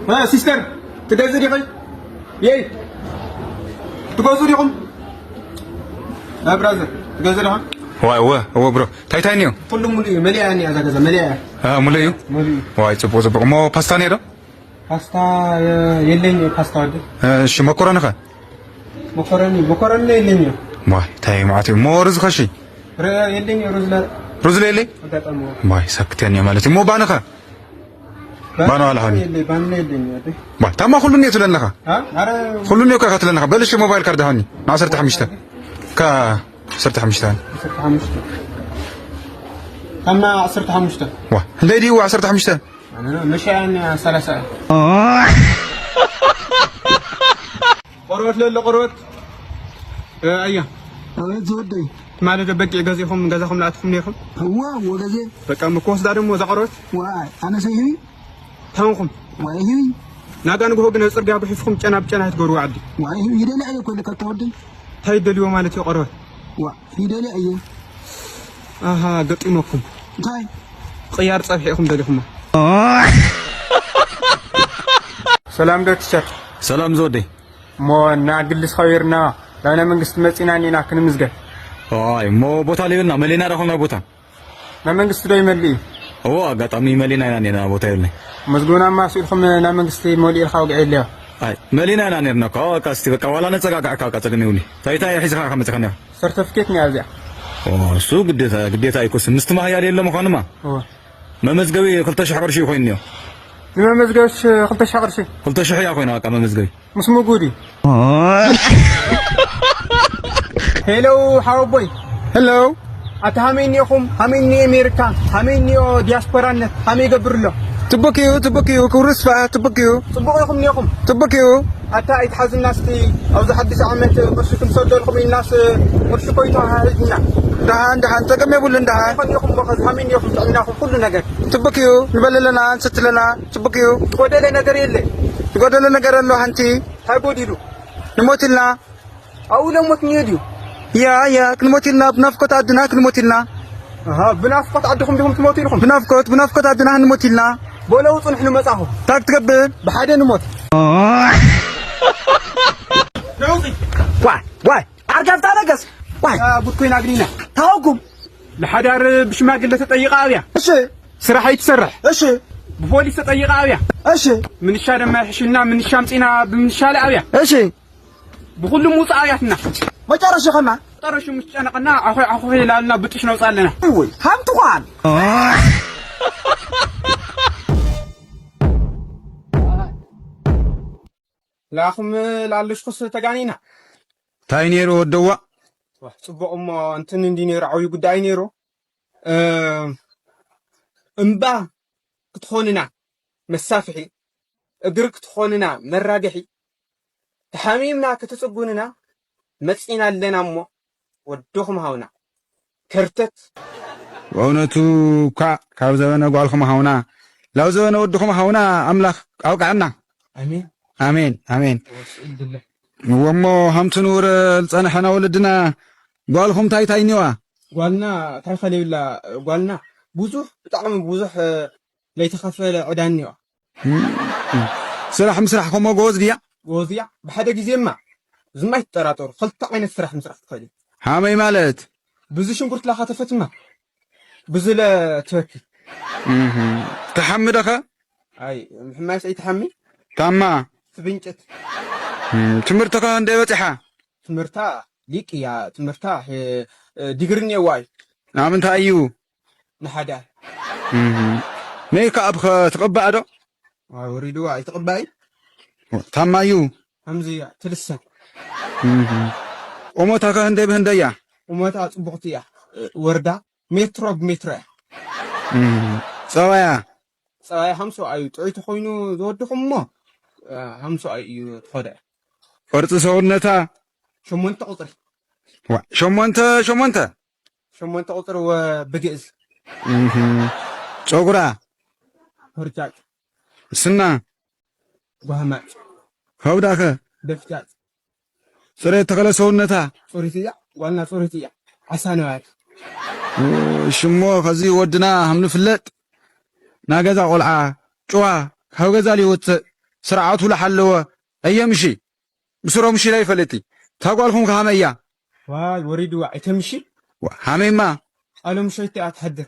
ها سيستر تجازري خي ياي تجازريكم ها برازر تجازري ها هو برو ታይታኒዮ ሁሉም ሙሉ መሊያኒ አዛገዛ መሊያ ሙሉዩ ዋይ ጽቦ ሞ ፓስታ ነዶ ፓስታ የለኝ ፓስታ ወደ እሺ መኮረኒ ኸ መኮረኒ የለኝ ዋይ ታይ ማዓት ሞ ሩዝ ኸሺ የለኝ ሩዝ ለለ ዋይ ሰክተኛ ማለት ሞ ባነኸ ባኖ አልሃኒ ባኖ የለኝ ዋይ ታማ ሁሉን የትለነኸ ሁሉን የካ ከተለነኸ በልሽ ሞባይል ካርድ ሃኒ ናሰርተ ሐምሽተ ካ صرت حمشتان أما صرت حمشتان واه ليدي وعصرت حمشتان أنا مش يعني 3 قروت لا قروت أيه زودي ما له بقي غازيكم لاتكم ليكم هو غازي بقى مكوس دارم وزقروت واي أنا سيهي تمامكم واي هي ناغان غو بن صرغا بحفكم جناب جنات غرو عدي واي هي يدلي أيه كل كتودي تايدليو مالتي قروت وا يدلي أيه اها قطيمكم طيب خيار صبحيكم دليكم سلام دكتور سلام زودي مو ناقلس خيرنا لانا منغست مصينانينا كنمزغ አይ ሞ ቦታ ሊና መሊና ረሆና ቦታ ናመንግስት ደይ መሊ ኦ አጋጣሚ መሊና ያኔና ቦታ ይልኝ መዝጉና ማስልኩም ናመንግስት ሞሊ ይልኻው ገይልያ አይ መሊና ያኔና ካስቲ በቃ ዋላ ነጸጋጋ ካቀጸገኔውኒ ታይታ ይሕዝኻ ከመጽከና ሰርቲፊኬት ነው ያዚያ ኦ ሱ ግዴታ ይኮስ ምስት ማህያል የለም ሆነማ ኦ መመዝገቢ 2000 ቅርሺ ኮይንዮ መመዝገብሽ 2000 ቅርሺ 2000 ያ ኮይና በቃ መመዝገቢ ምስሙ ጉዲ هلو حاوبوي هلو اتهامينيكم هميني امريكا هميني دياسبورا همي قبرلو تبكيو كورسفا تبكيكم ليكم تبكيو اتا يتحز الناس تي او حدث عمت قرشكم صدركم الناس قرشكم يتهاجنا دهان تقمي بولن دهان خليكم بخز همينيكم تعملناكم كل نجر تبكيو نبللنا ستلنا تبكيو تقودل نجر يله تقودل نجر له انتي هاغوديلو نموتلنا او لو متنيديو يا كنموتلنا بنفقت عدنا كنموتلنا اها بنفقت عدكم بهم تموتوا لكم بنفقت عدنا نموتلنا بولو صنحنا مصاحو تاك تقبل بحدا نموت واي عرفت نقص واي بوتكوين اغرينا تاوكم لحدار بشماغله تطيقاويا اش سراح يتسرح اش ببوليس تطيقاويا اش من الشارع ما يحشلنا من الشامصينا من الشالعاويا اش بكل موصاياتنا ما جرش خنا طرش مشانقنا اخوي لالنا بتش نوص لنا وي همتوان لاخم لالش خص تغانينا تاينيرو ودوا صبقهم انتن اندي نير عوي ጉዳይ ነይሮ እምባ ክትኾንና መሳፍሒ እግር ክትኾንና መራገሒ ተሐሚምና ክትጽጉንና መጽኢና ኣለናሞ ወዶኹም ሃውና ከርተት ወውነቱ ካብ ዘበነ ጓልኹም ሃውና ላው ዘበነ ወድኹም ሃውና አምላኽ አውቃዕና አሜን ወሞ ሃምቱ ኑር ልጸንሐና ወለድና ጓልኹም ታይኒዋ ጓልና ታይኸለይላ ጓልና ብዙሕ ብጣዕሚ ብዙሕ ለይተኸፈለ ዕዳኒዋ ስራሕ ምስራሕኩም ጎዝድያ ብሓደ ግዜማ ዝማ ይተጠራጠሩ ክልተ ዓይነት ስራሕ ምስራሕ ትኽእል ሃመይ ማለት ብዙ ሽንኩርት ላኻ ተፈትማ ብዙ ለትወክል ተሐምደኸ አይ ምሕማስ ኣይተሐሚ ታማ ትብንጨት ትምህርትኸ እንደይ በፂሓ ትምህርታ ሊቅ እያ ትምህርታ ዲግሪ እኔዋ እዩ ናምንታይ እዩ ንሓዳር ነይ ከኣብኸ ትቕባእ ዶ ወሪድዋ ኣይትቕባእ ታማ እዩ ከምዚ እያ ትልሰን ቁመታከ እንደይ ብህንደያ ቁመታ ጽቡቕቲ እያ ወርዳ ሜትሮ ብሜትሮ እያ ፀባያ 50 እዩ ጥዒቱ ኮይኑ ዝወድኹም እሞ 50 እዩ ትኸደ ቅርፂ ሰውነታ 8 ቁፅሪ ሸሞንተ ቁፅሪ ብግእዝ ፀጉራ ህርጫጭ ስና ጓህማጭ ከብዳከ ደፍጫጭ ፅሬት ተኸለ ሰውነታ ፅሪት እያ ጓልና ፅሪት እያ ዓሳ ነባሪ ሽሞ ከዚ ወድና ሃምንፍለጥ ናገዛ ቆልዓ ጭዋ ካብ ገዛ ሊወፅእ سرعته لحلوه أي مشي بسرعة مشي لا يفلتي تقولكم كهامية واي وريدوا ايتمشي حميما قالوا مشيت اتحدث